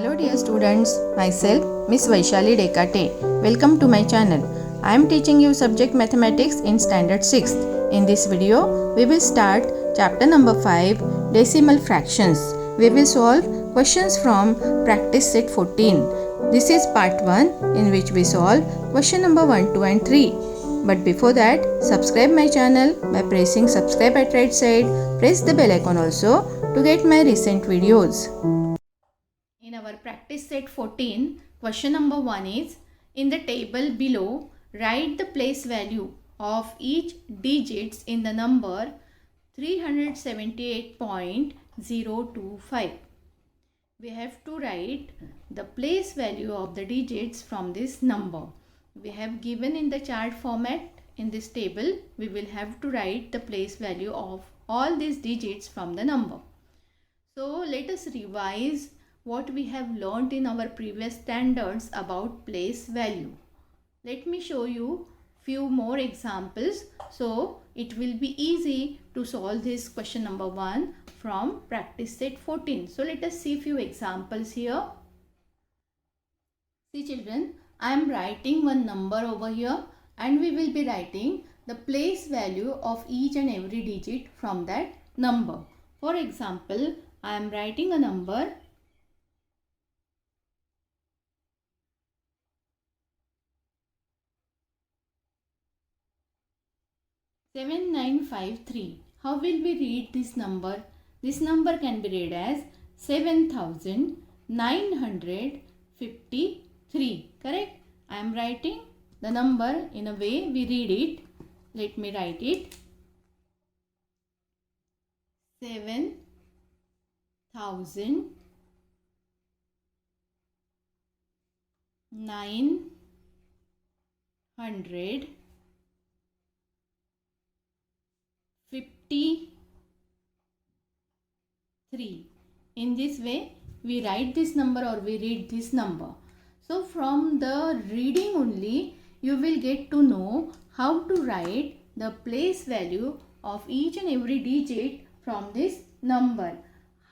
Hello dear students, myself Miss Vaishali Dekate. Welcome to my channel. I am teaching you subject mathematics in standard 6th. In this video, we will start chapter number 5, decimal fractions. We will solve questions from practice set 14. This is part 1 in which we solve question number 1, 2 and 3. But before that, subscribe my channel by pressing subscribe at right side. Press the bell icon also to get my recent videos. In our practice set 14, question number 1 is, in the table below, write the place value of each digits in the number 378.025. We have to write the place value of the digits from this number. We have given in the chart format in this table. We will have to write the place value of all these digits from the number. So let us revise what we have learnt in our previous standards about place value. Let me show you few more examples so it will be easy to solve this question number 1 from practice set 14. So let us see few examples here. See children, I am writing one number over here and we will be writing the place value of each and every digit from that number. For example, I am writing a number 7953. How will we read this number? This number can be read as 7953. Correct? I am writing the number in a way we read it. Let me write it. 7,953. In this way, we write this number or we read this number. So from the reading only, you will get to know how to write the place value of each and every digit from this number.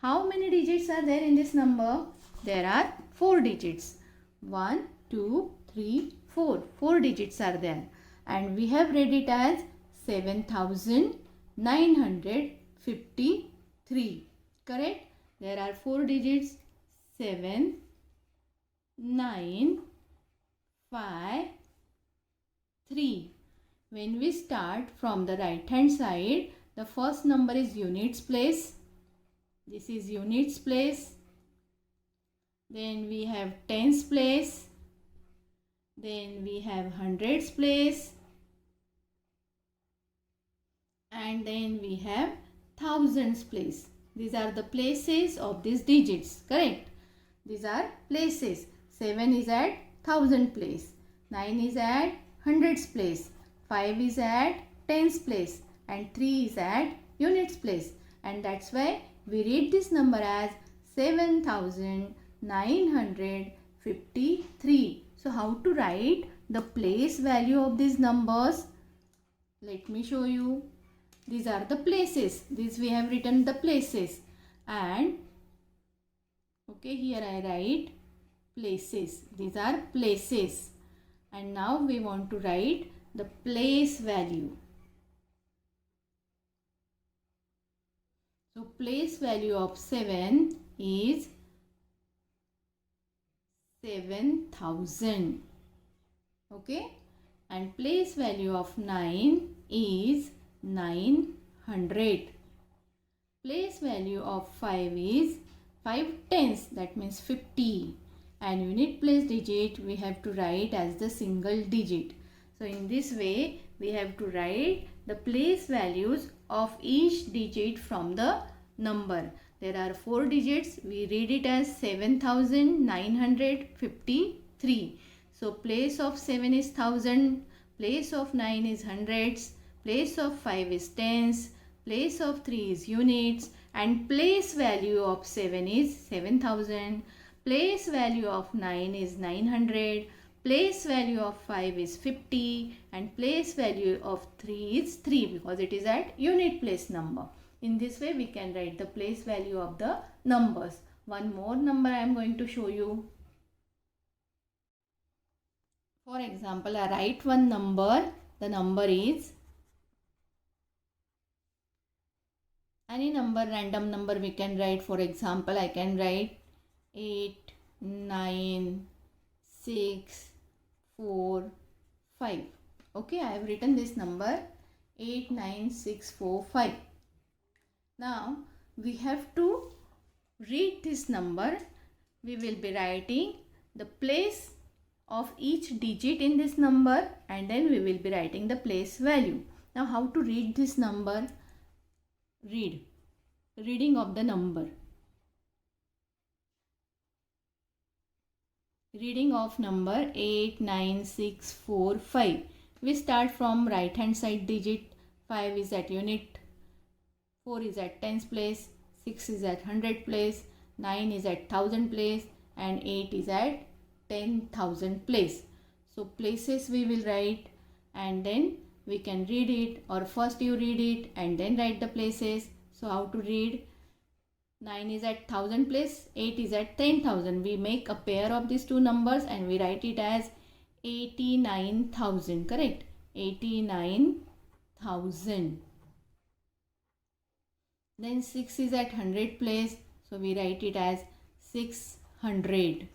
How many digits are there in this number? There are 4 digits. 1, 2, 3, 4. 4 digits are there. And we have read it as 7,953. Correct? There are 4 digits. 7, 9, 5, 3. When we start from the right hand side, the first number is units place. This is units place. Then we have tens place. Then we have hundreds place. And then we have thousands place. These are the places of these digits. Correct? These are places. 7 is at thousand place. 9 is at hundreds place. 5 is at tens place. And 3 is at units place. And that's why we read this number as 7,953. So how to write the place value of these numbers? Let me show you. These are the places. These we have written the places. And okay, here I write places. These are places. And now we want to write the place value. So place value of 7 is 7,000. Okay. And place value of 9 is 900. Place value of 5 is 5 tenths, that means 50. And unit place digit we have to write as the single digit. So in this way we have to write the place values of each digit from the number. There are 4 digits. We read it as 7,953. So place of 7 is thousand, place of 9 is hundreds, place of 5 is tens, place of 3 is units, and place value of 7 is 7,000, place value of 9 is 900, place value of 5 is 50, and place value of 3 is 3 because it is at unit place number. In this way we can write the place value of the numbers. one more number I am going to show you. For example, I write one number. The number is any number, random number we can write. For example, I can write 8, 9, 6, 4, 5. Okay, I have written this number 8, 9, 6, 4, 5. Now, we have to read this number. We will be writing the place of each digit in this number and then we will be writing the place value. Now, how to read this number? Reading of the number. Reading of number 8, 9, 6, 4, 5. We start from right hand side digit. 5 is at unit, 4 is at tens place, 6 is at hundred place, 9 is at thousand place and 8 is at 10,000 place. So places we will write and then we can read it, or first you read it and then write the places. So how to read? 9 is at 1000 place, 8 is at 10,000. We make a pair of these two numbers and we write it as 89,000. Correct? 89,000. Then 6 is at 100 place. So we write it as 600.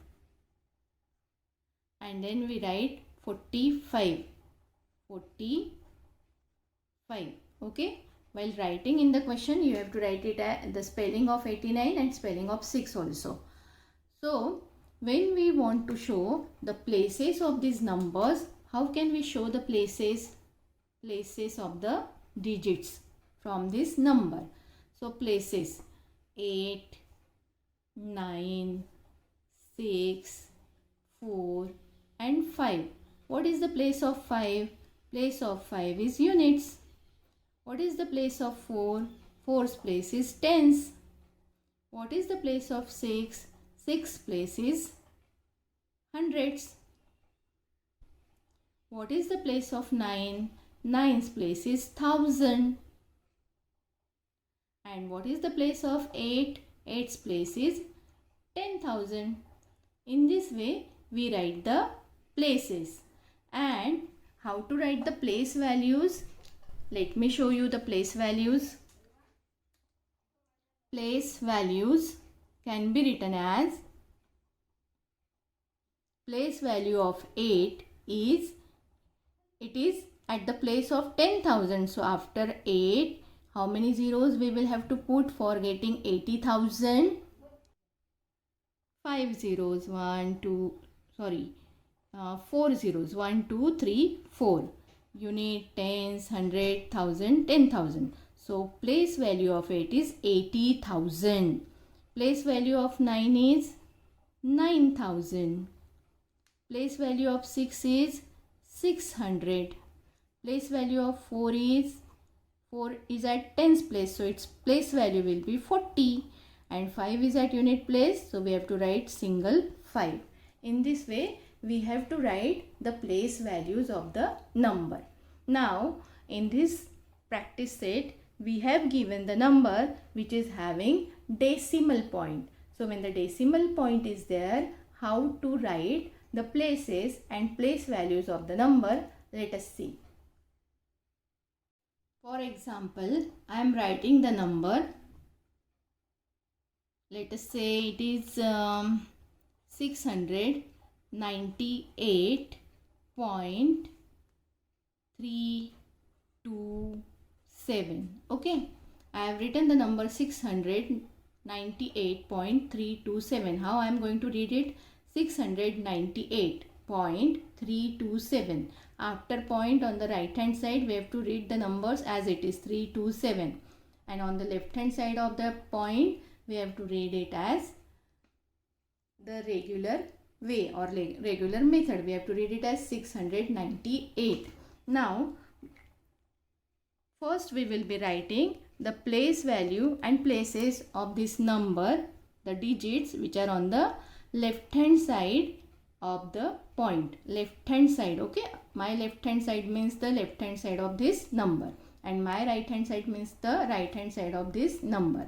And then we write 45. 45. Okay. While writing in the question, you have to write it as the spelling of 89 and spelling of 6 also. So, when we want to show the places of these numbers, how can we show the places of the digits from this number? So, places 8, 9, 6, 4 and 5. What is the place of 5? Place of 5 is units. What is the place of 4? 4's place is tens. What is the place of 6? 6's place is hundreds. What is the place of 9? 9's place is thousand. And what is the place of 8? 8's place is 10,000. In this way, we write the places. And how to write the place values? Let me show you the place values. Place values can be written as place value of 8 is, it is at the place of 10,000. So after 8, how many zeros we will have to put for getting 80,000? 5 zeros, 4 zeros, 1, 2, 3, 4. Unit, tens, 100, 1000, 10,000. So place value of 8 is 80,000. Place value of 9 is 9,000. Place value of 6 is 600. Place value of 4 is at tens place, so its place value will be 40. And 5 is at unit place, so we have to write single 5. In this way, we have to write the place values of the number. Now, in this practice set, we have given the number which is having decimal point. So, when the decimal point is there, how to write the places and place values of the number? Let us see. For example, I am writing the number. Let us say it is 698.327. Okay, I have written the number 698.327. How I am going to read it? 698.327. After point on the right hand side, we have to read the numbers as it is 327. And on the left hand side of the point, we have to read it as the regular way or regular method. We have to read it as 698. Now, first we will be writing the place value and places of this number, the digits which are on the left hand side of the point. Left hand side, okay. My left hand side means the left hand side of this number and my right hand side means the right hand side of this number.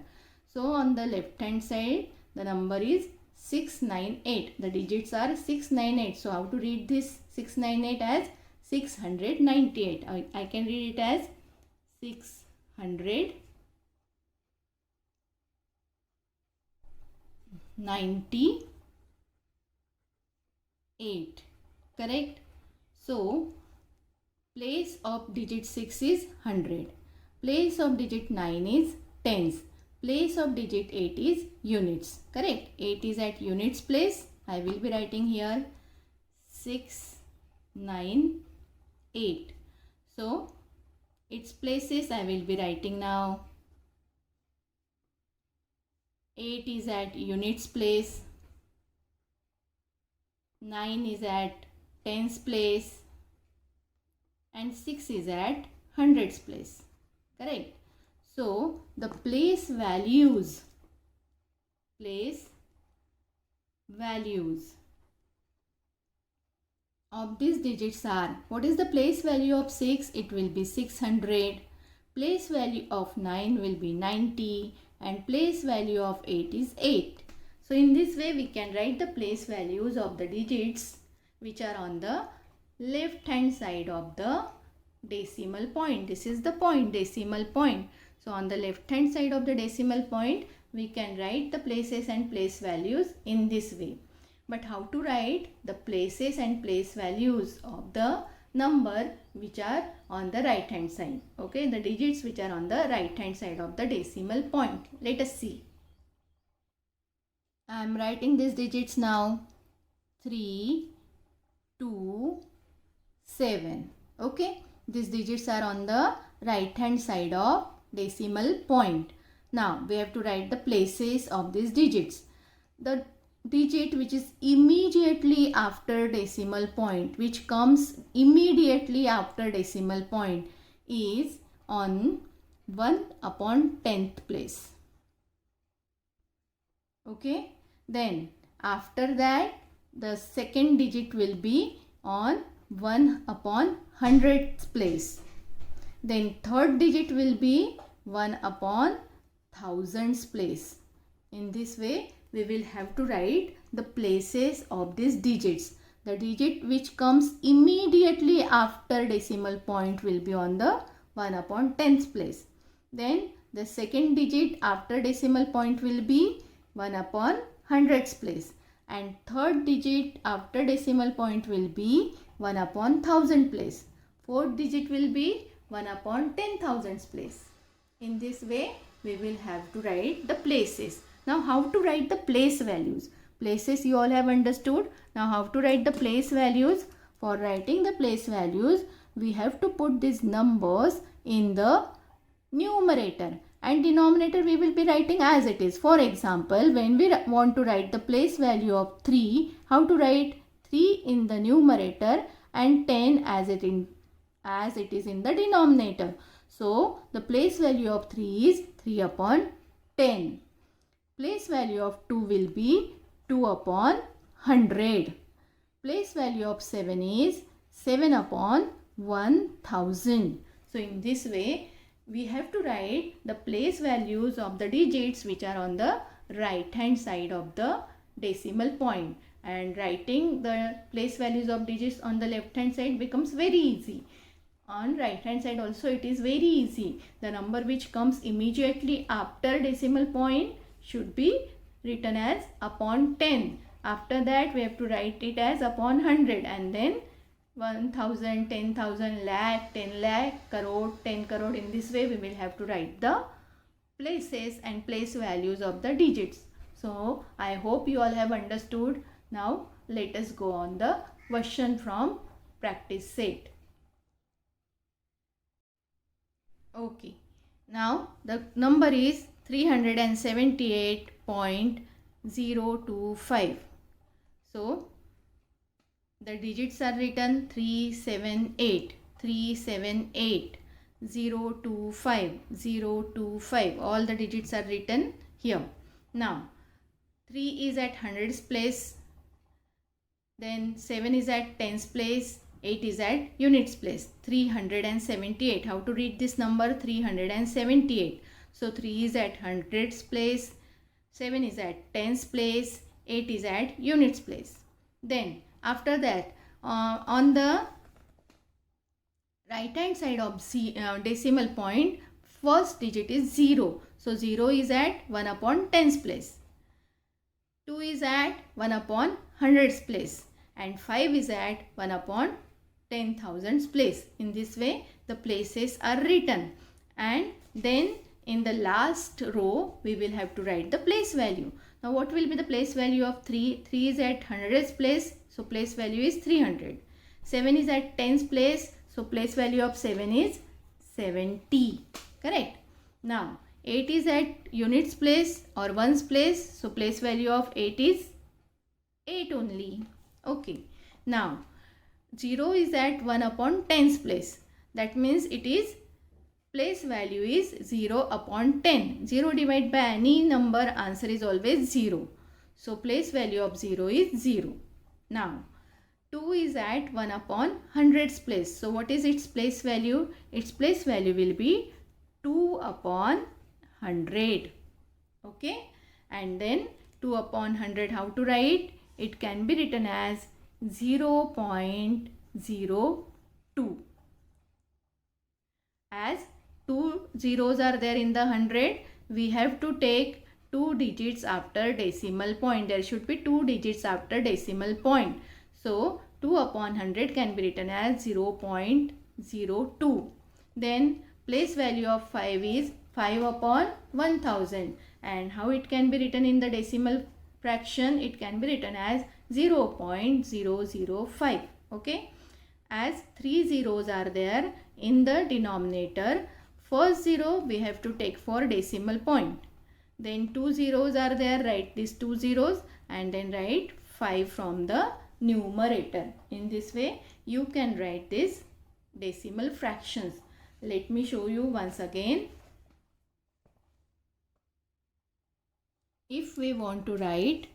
So on the left hand side, The number is 698. The digits are 698. So how to read this 698 as 698? I can read it as 698. Correct? So place of digit 6 is 100. Place of digit 9 is tens. Place of digit 8 is units. Correct? 8 is at units place. I will be writing here 698. So its places I will be writing now. 8 is at units place. 9 is at tens place. And 6 is at hundreds place. Correct? So the place values of these digits are, what is the place value of 6? It will be 600. Place value of 9 will be 90 and place value of 8 is 8. So in this way we can write the place values of the digits which are on the left hand side of the decimal point. This is the point, decimal point. So on the left hand side of the decimal point we can write the places and place values in this way. But how to write the places and place values of the number which are on the right hand side? Okay, the digits which are on the right hand side of the decimal point. Let us see. I am writing these digits now. 3, 2, 7. Okay, these digits are on the right hand side of decimal point. Now we have to write the places of these digits. The digit which is immediately after decimal point, which comes immediately after decimal point, is on 1/10th place. Okay, then after that the second digit will be on 1/100th place. Then third digit will be 1/1000th place. In this way we will have to write the places of these digits. The digit which comes immediately after decimal point will be on the 1/10th place. Then the second digit after decimal point will be 1/100th place. And third digit after decimal point will be 1/1000 place. Fourth digit will be 1/10,000 place. In this way we will have to write the places. Now how to write the place values? Places you all have understood. Now how to write the place values? For writing the place values we have to put these numbers in the numerator and denominator we will be writing as it is. For example, when we want to write the place value of 3, how to write 3 in the numerator and 10 as it is in the denominator. So the place value of 3 is 3/10. Place value of 2 will be 2/100. Place value of 7 is 7/1000. So in this way we have to write the place values of the digits which are on the right hand side of the decimal point. And writing the place values of digits on the left hand side becomes very easy. On right hand side also it is very easy. The number which comes immediately after decimal point should be written as upon 10. After that we have to write it as upon 100 and then 1000, 10,000, lakh, 10 lakh, crore, 10 crore. In this way we will have to write the places and place values of the digits. So I hope you all have understood. Now let us go on the question from practice set. Okay, now the number is 378.025. So the digits are written 378, 378, 025, 025. All the digits are written here. Now 3 is at hundreds place, then 7 is at tens place, 8 is at units place. 378. How to read this number? 378. So 3 is at hundreds place, 7 is at tens place, 8 is at units place. Then after that, on the right hand side of decimal point, first digit is 0. So 0 is at 1 upon tens place. 2 is at 1 upon hundreds place. And 5 is at 1 upon 10,000s place. In this way, the places are written. And then in the last row, we will have to write the place value. Now, what will be the place value of 3? 3 is at hundreds place. So, place value is 300. 7 is at tens place. So, place value of 7 is 70. Correct. Now, 8 is at units place or ones place. So, place value of 8 is 8 only. Okay. Now, 0 is at 1 upon tens place. That means it is place value is 0 upon 10. 0 divided by any number, answer is always 0. So, place value of 0 is 0. Now, 2 is at 1 upon hundreds place. So, what is its place value? Its place value will be 2 upon 100. Okay. And then 2 upon 100, how to write? It can be written as 0.02. As 2 zeros are there in the 100, we have to take 2 digits after decimal point. There should be 2 digits after decimal point. So, 2 upon 100 can be written as 0.02. Then, place value of 5 is 5 upon 1000. And how it can be written in the decimal fraction? It can be written as 0.005. Okay. As 3 zeros are there in the denominator, first 0 we have to take for decimal point. Then 2 zeros are there, write these 2 zeros and then write 5 from the numerator. In this way, you can write this decimal fractions. Let me show you once again. If we want to write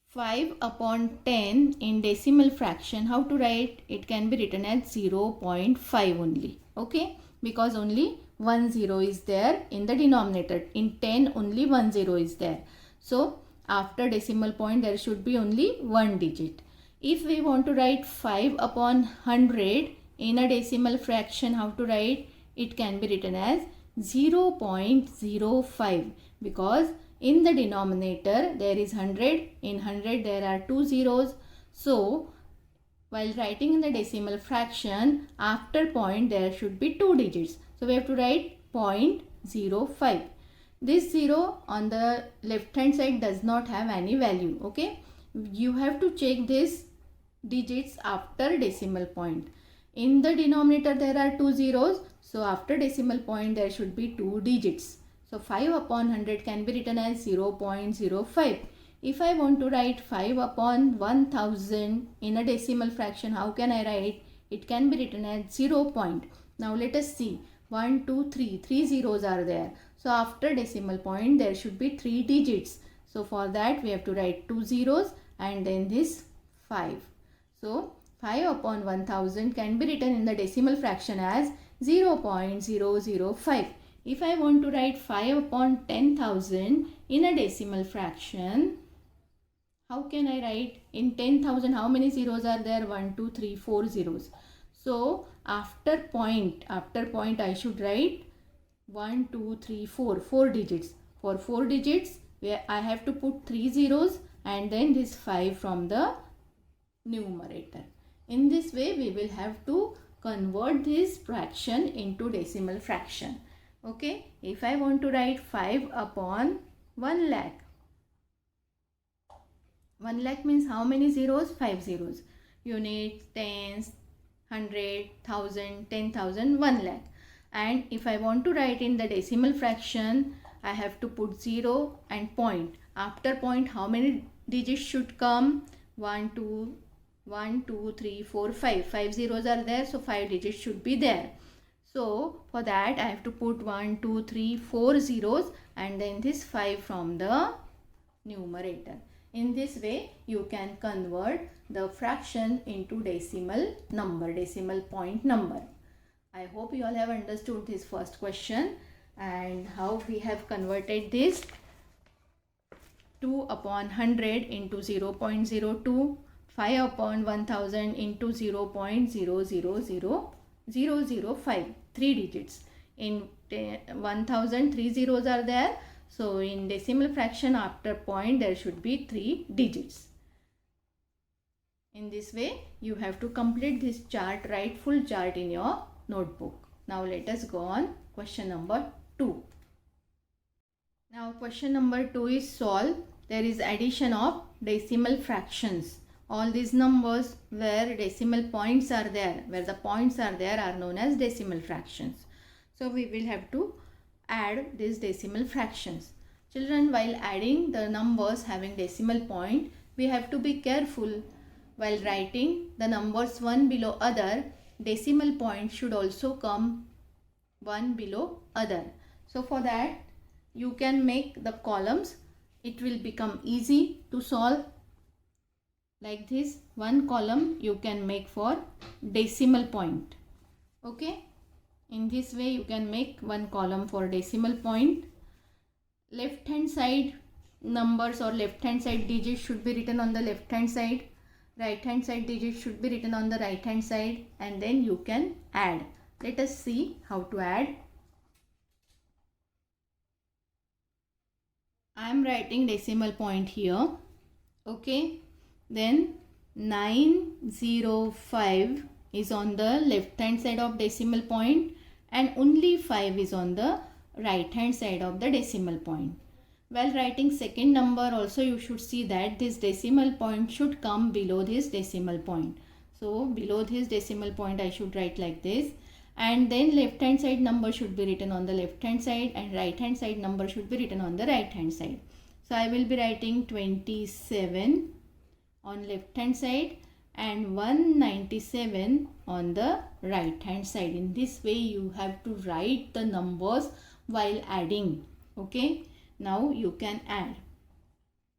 5 upon 10 in decimal fraction, how to write? It can be written as 0.5 only. Okay, because only 1 0 is there in the denominator. In 10 only 1 0 is there. So after decimal point there should be only one digit. If we want to write 5 upon 100 in a decimal fraction, how to write? It can be written as 0.05 because in the denominator there is 100. In 100 there are 2 zeros. So while writing in the decimal fraction, after point there should be 2 digits. So we have to write 0.05. This 0 on the left hand side does not have any value. Okay. You have to check this digits after decimal point. In the denominator there are 2 zeros. So after decimal point there should be 2 digits. So 5 upon 100 can be written as 0.05. If I want to write 5 upon 1000 in a decimal fraction, how can I write? It can be written as 0 point. Now let us see. 1, 2, 3. 3 zeros are there. So after decimal point there should be 3 digits. So for that we have to write 2 zeros and then this 5. So 5 upon 1000 can be written in the decimal fraction as 0.005. If I want to write 5 upon 10,000 in a decimal fraction, how can I write? In 10,000 how many zeros are there? 1, 2, 3, 4 zeros. So after point I should write 1, 2, 3, 4. 4 digits. For 4 digits where I have to put 3 zeros and then this 5 from the numerator. In this way we will have to convert this fraction into decimal fraction. Okay, if I want to write 5 upon 1 lakh. 1 lakh means how many zeros? 5 zeros. Units, tens, 100, 1000, 10,000, 1 lakh. And if I want to write in the decimal fraction, I have to put 0 and point. After point, how many digits should come? 1, 2, 3, 4, 5. 5 zeros are there, so 5 digits should be there. So for that I have to put 1, 2, 3, 4 zeros and then this 5 from the numerator. In this way you can convert the fraction into decimal number, decimal point number. I hope you all have understood this first question and how we have converted this. 2 upon 100 into 0.02, 5 upon 1000 into 0.000005, 3 digits. In 1000, 3 zeros are there. So in decimal fraction after point there should be 3 digits. In this way you have to complete this chart, write full chart in your notebook. Now let us go on question number 2. Now question number 2 is solve. There is addition of decimal fractions. All these numbers where decimal points are there, where the points are there, are known as decimal fractions. So we will have to add these decimal fractions. Children, while adding the numbers having decimal point, we have to be careful. While writing the numbers one below other, decimal point should also come one below other. So for that you can make the columns. It will become easy to solve. Like this, one column you can make for decimal point. Okay, in this way you can make one column for decimal point. Left hand side numbers or left hand side digits should be written on the left hand side. Right hand side digits should be written on the right hand side, and then you can add. Let us see how to add. I am writing decimal point here. Okay, then 905 is on the left hand side of decimal point and only 5 is on the right hand side of the decimal point. While writing second number also you should see that this decimal point should come below this decimal point. So below this decimal point I should write like this, and then left hand side number should be written on the left hand side and right hand side number should be written on the right hand side. So I will be writing 27 on left hand side and 197 on the right hand side. In this way you have to write the numbers while adding. Okay, now you can add.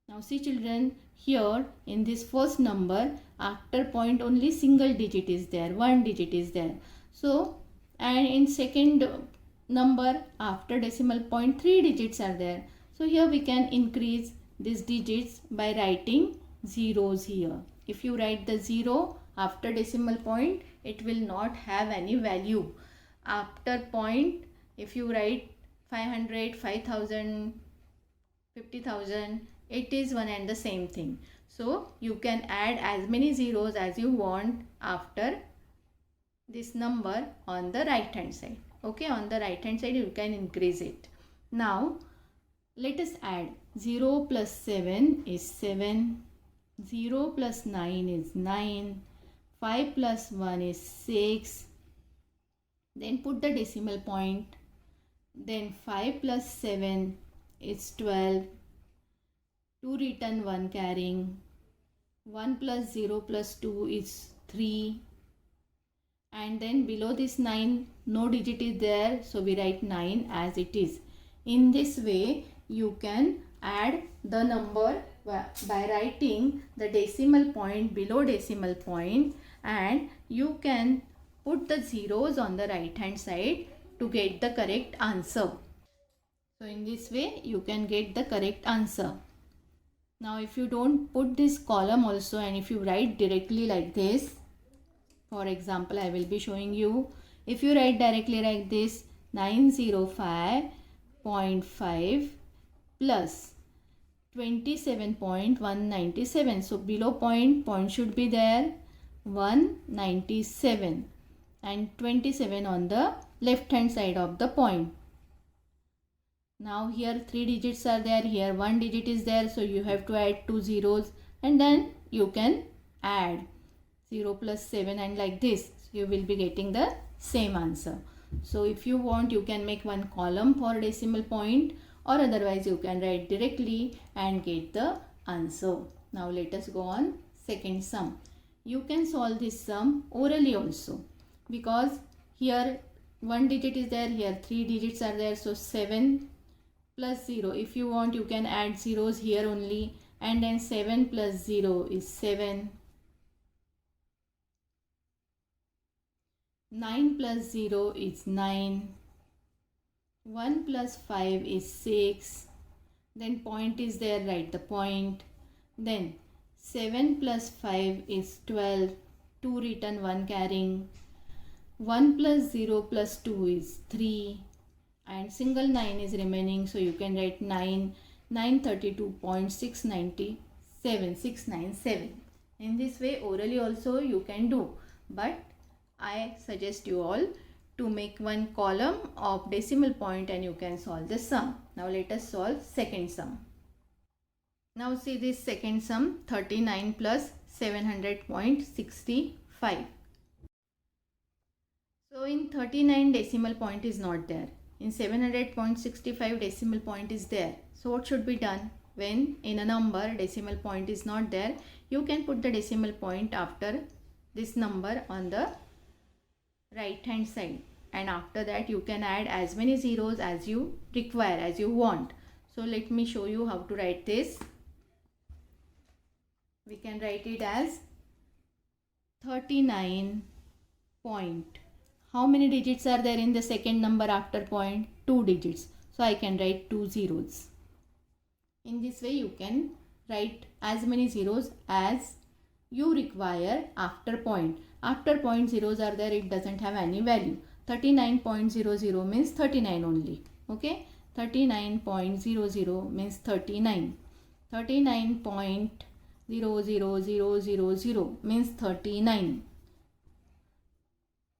Now see children, here in this first number after point only single digit is there, one digit is there. So, and in second number after decimal point 3 digits are there. So here we can increase these digits by writing zeros here. If you write the 0 after decimal point, it will not have any value. After point, if you write 500, 5000, 50,000, it is one and the same thing. So you can add as many zeros as you want after this number on the right hand side. Okay, on the right hand side you can increase it. Now let us add. 0 plus 7 is 7, 0 plus 9 is 9, 5 plus 1 is 6. Then put the decimal point. Then 5 plus 7 is 12. 2 written, 1 carrying. 1 plus 0 plus 2 is 3. And then below this 9, no digit is there. So we write 9 as it is. In this way, you can add the number by writing the decimal point below decimal point, and you can put the zeros on the right hand side to get the correct answer. So in this way you can get the correct answer. Now if you don't put this column also and if you write directly like this, for example I will be showing you, if you write directly like this 905.5 plus 27.197. So below point should be there 197 and 27 on the left hand side of the point. Now here 3 digits are there, here 1 digit is there, so you have to add 2 zeros and then you can add 0 plus 7 and like this you will be getting the same answer. So if you want you can make one column for decimal point, or otherwise you can write directly and get the answer. Now let us go on second sum. You can solve this sum orally also, because here 1 digit is there, here 3 digits are there, so 7 plus 0. If you want you can add zeros here only, and then 7 plus 0 is 7. 9 plus 0 is 9. 1 plus 5 is 6. then point is there, write the point. Then 7 plus 5 is 12, 2 written, 1 carrying. 1 plus 0 plus 2 is 3, and single 9 is remaining, so you can write 9, 932.697. In this way orally also you can do, but I suggest you all to make one column of decimal point and you can solve the sum. Now let us solve second sum. Now see this second sum, 39 plus 700.65. So in 39 decimal point is not there. In 700.65 decimal point is there. So what should be done? When in a number decimal point is not there, you can put the decimal point after this number on the right hand side, and after that you can add as many zeros as you require, as you want. So let me show you how to write this. We can write it as 39 point. How many digits are there in the second number after point? 2 digits. So I can write 2 zeros. In this way you can write as many zeros as you require after point. After point zeros are there, it doesn't have any value. 39.00 means 39 only. Okay, 39.00 means 39. 39.00000 means 39.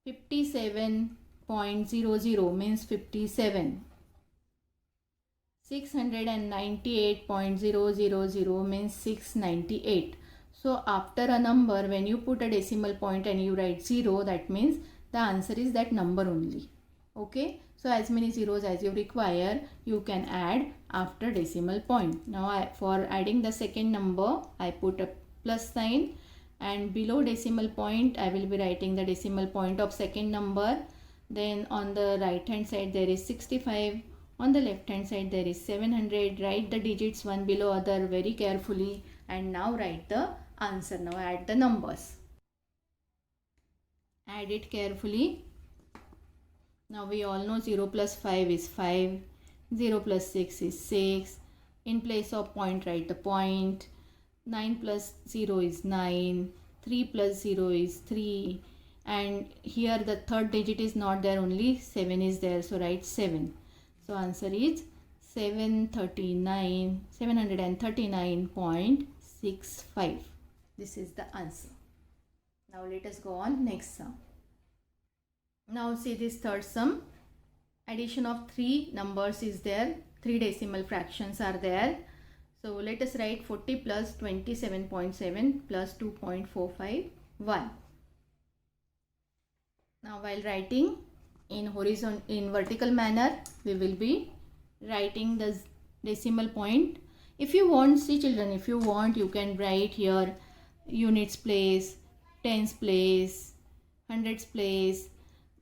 57.00 means 57. 698.000 means 698. So after a number, when you put a decimal point and you write 0, that means the answer is that number only. Okay, so as many zeros as you require, you can add after decimal point. Now for adding the second number, I put a plus sign, and below decimal point I will be writing the decimal point of second number. Then on the right hand side there is 65. On the left hand side there is 700. Write the digits one below other very carefully, and now write the answer. Now add the numbers. Add it carefully. Now we all know 0 plus 5 is 5. 0 plus 6 is 6. In place of point write the point. 9 plus 0 is 9. 3 plus 0 is 3. And here the third digit is not there, only 7 is there, so write 7. So answer is 739.65. This is the answer. Now let us go on next sum. Now see this third sum. Addition of 3 numbers is there. 3 decimal fractions are there. So let us write 40 plus 27.7 plus 2.451. Now while writing in vertical manner, we will be writing the decimal point. If you want, see children, if you want, you can write here units place, tens place, hundreds place,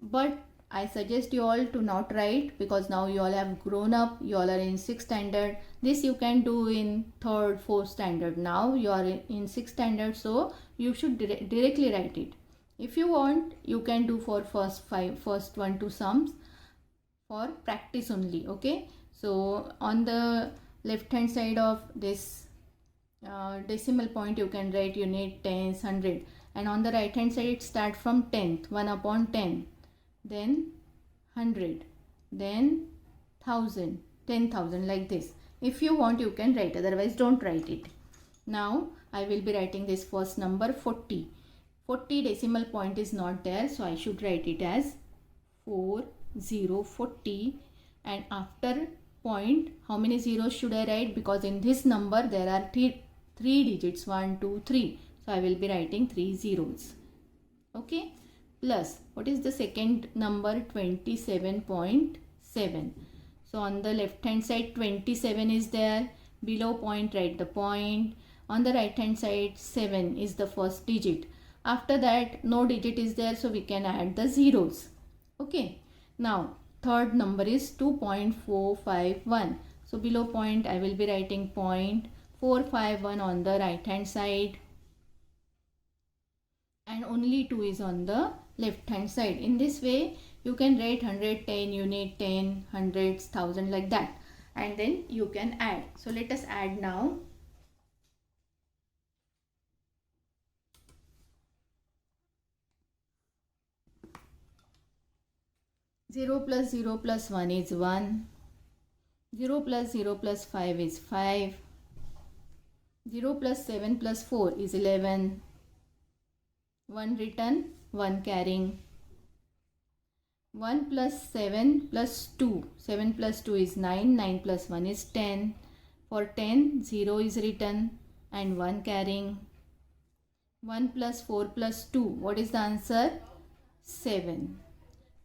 but I suggest you all to not write, because now you all have grown up, you all are in 6th standard. This you can do in 3rd, 4th standard. Now you are in 6th standard, so you should directly write it. If you want, you can do for first 1 2 sums for practice only. Okay, so on the left hand side of this decimal point you can write unit, tens, 100, and on the right hand side it start from 10th, 1 upon 10, then 100, then 1000, 10,000, like this. If you want, you can write, otherwise don't write it. Now I will be writing this first number 40. 40 decimal point is not there, so I should write it as 4040, and after point how many zeros should I write? Because in this number there are 3 digits, 1 2 3, so I will be writing 3 zeros. Okay, plus what is the second number? 27.7. So on the left hand side 27 is there, below point write the point, on the right hand side 7 is the first digit. After that no digit is there, so we can add the zeros. Okay, now third number is 2.451. So below point I will be writing 0.451 on the right hand side, and only 2 is on the left hand side. In this way you can write 110, unit, 10, hundreds, thousand, like that. and then you can add. So let us add now. Zero plus 1 is 1. 0 plus 0 plus 5 is 5. 0 plus 7 plus 4 is 11. 1 written, 1 carrying. 1 plus 7 plus 2. 7 plus 2 is 9. 9 plus 1 is 10. For 10, 0 is written and 1 carrying. 1 plus 4 plus 2. What is the answer? 7.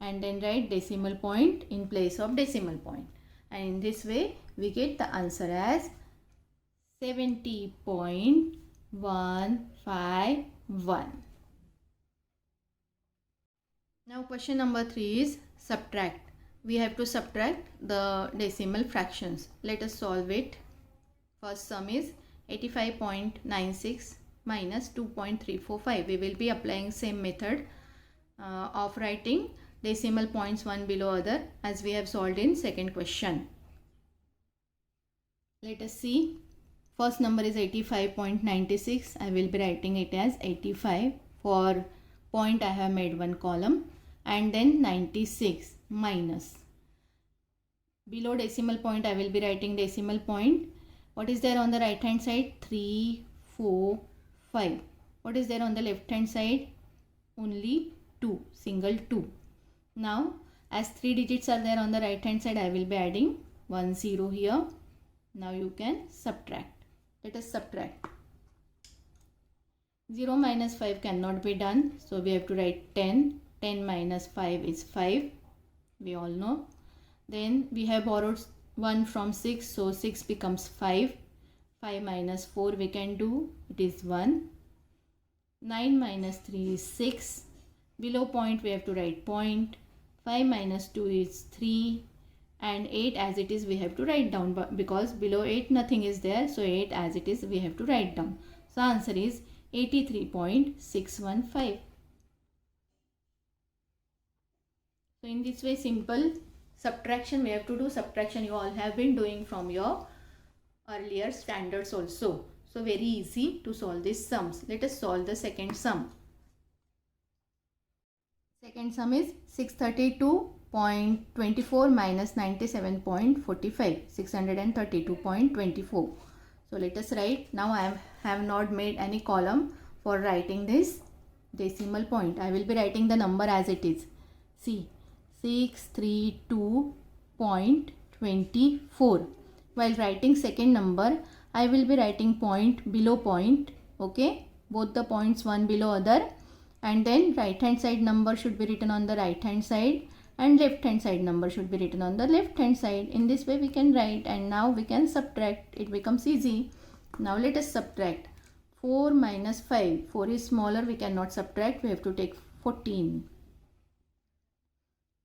And then write decimal point in place of decimal point. And in this way, we get the answer as 70.151. Now question number 3 is subtract. We have to subtract the decimal fractions. Let us solve it. First sum is 85.96 minus 2.345. We will be applying same method of writing decimal points one below other as we have solved in second question. Let us see. First number is 85.96. I will be writing it as 85. For point I have made one column, and then 96 minus. Below decimal point I will be writing decimal point. What is there on the right hand side? 3, 4, 5. What is there on the left hand side? Only 2, single 2. Now as 3 digits are there on the right hand side, I will be adding 1 0 here. Now you can subtract. Let us subtract. 0 minus 5 cannot be done, so we have to write 10. 10 minus 5 is 5. We all know. Then we have borrowed 1 from 6, so 6 becomes 5. 5 minus 4 we can do, it is 1. 9 minus 3 is 6. Below point we have to write point. 5 minus 2 is 3. And 8 as it is we have to write down, but because below 8 nothing is there, so 8 as it is we have to write down. So answer is 83.615. So in this way, simple subtraction we have to do. Subtraction you all have been doing from your earlier standards also. So very easy to solve these sums. Let us solve the second sum. Second sum is 632.24 minus 97.45. 632.24. So let us write. Now I have not made any column for writing this decimal point. I will be writing the number as it is. See, 632.24. While writing second number, I will be writing point below point. Okay, both the points one below other, and then right hand side number should be written on the right hand side and left hand side number should be written on the left hand side. In this way we can write, and now we can subtract. It becomes easy. Now let us subtract. 4 minus 5. 4 is smaller, we cannot subtract. We have to take 14.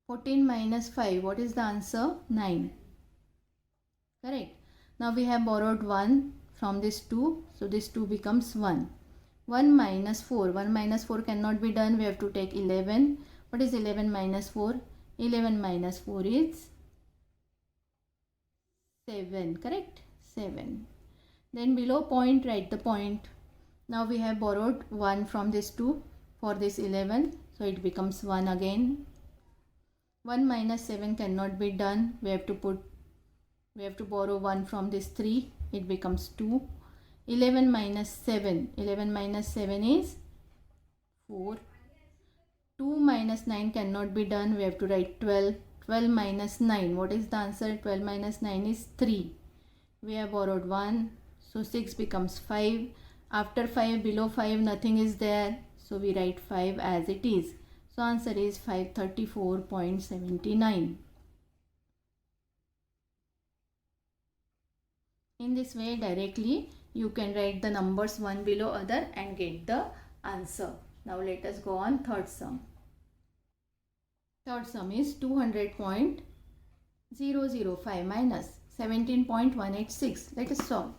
14 minus 5. What is the answer? 9. Correct. Now we have borrowed 1 from this 2. So this 2 becomes 1. 1 minus 4. 1 minus 4 cannot be done. We have to take 11. What is 11 minus 4? 11 minus 4 is 7. Correct? 7. Then below point, write the point. Now we have borrowed 1 from this 2 for this 11. So it becomes 1 again. 1 minus 7 cannot be done. We have to borrow 1 from this 3. It becomes 2. 11 minus 7. 11 minus 7 is 4. 2 minus 9 cannot be done. We have to write 12. 12 minus 9. What is the answer? 12 minus 9 is 3. We have borrowed 1. So 6 becomes 5. After 5, below 5, nothing is there. So we write 5 as it is. So answer is 534.79. In this way, directly you can write the numbers one below other and get the answer. Now let us go on third sum. Third sum is 200.005 minus 17.186. Let us solve.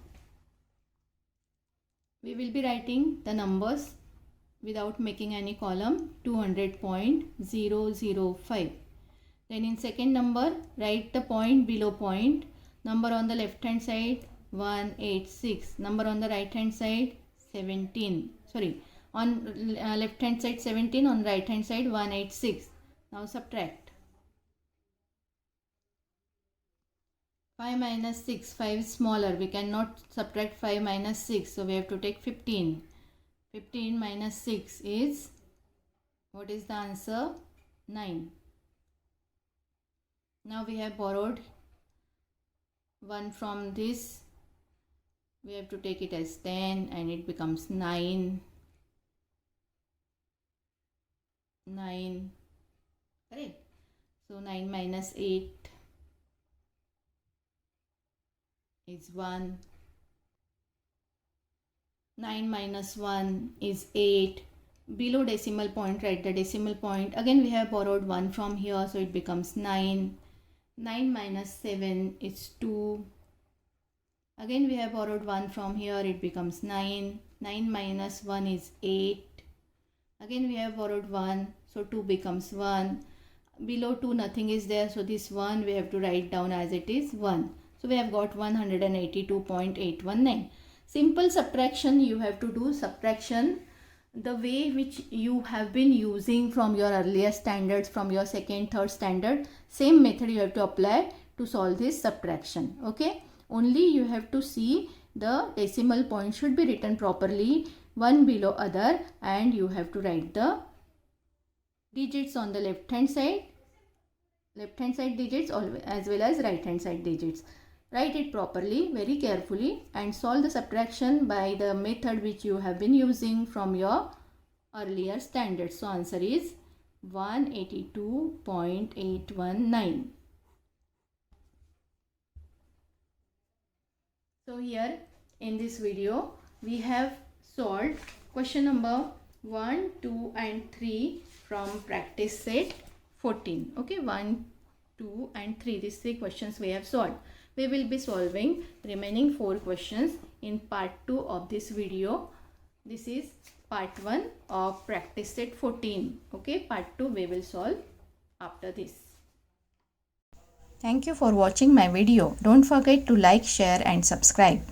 We will be writing the numbers without making any column. 200.005. Then in second number, write the point below point. Number on the left hand side 186. Number on the right hand side 17. Sorry, on left hand side 17, on right hand side 186. Now subtract. 5 minus 6. 5 is smaller. We cannot subtract 5 minus 6. So we have to take 15. 15 minus 6 is, what is the answer? 9. Now we have borrowed 1 from this. We have to take it as 10 and it becomes 9. 9. Correct. So 9 minus 8 is 1. 9 minus 1 is 8. Below decimal point, write the decimal point. Again we have borrowed 1 from here, so it becomes 9. 9 minus 7 is 2. Again we have borrowed 1 from here, it becomes 9. 9 minus 1 is 8. Again we have borrowed 1, so 2 becomes 1. Below 2 nothing is there, so this 1 we have to write down as it is 1. So we have got 182.819. Simple subtraction you have to do. Subtraction the way which you have been using from your earlier standards, from your second, third standard. Same method you have to apply to solve this subtraction. Okay. Only you have to see the decimal point should be written properly, one below other, and you have to write the digits on the left hand side digits as well as right hand side digits. Write it properly, very carefully, and solve the subtraction by the method which you have been using from your earlier standards. So answer is 182.819. So here in this video we have solved question number 1, 2 and 3 from practice set 14. Okay, 1, 2 and 3. These 3 questions we have solved. We will be solving remaining 4 questions in part 2 of this video. This is part 1 of practice set 14. Okay, part 2 we will solve after this. Thank you for watching my video. Don't forget to like, share and subscribe.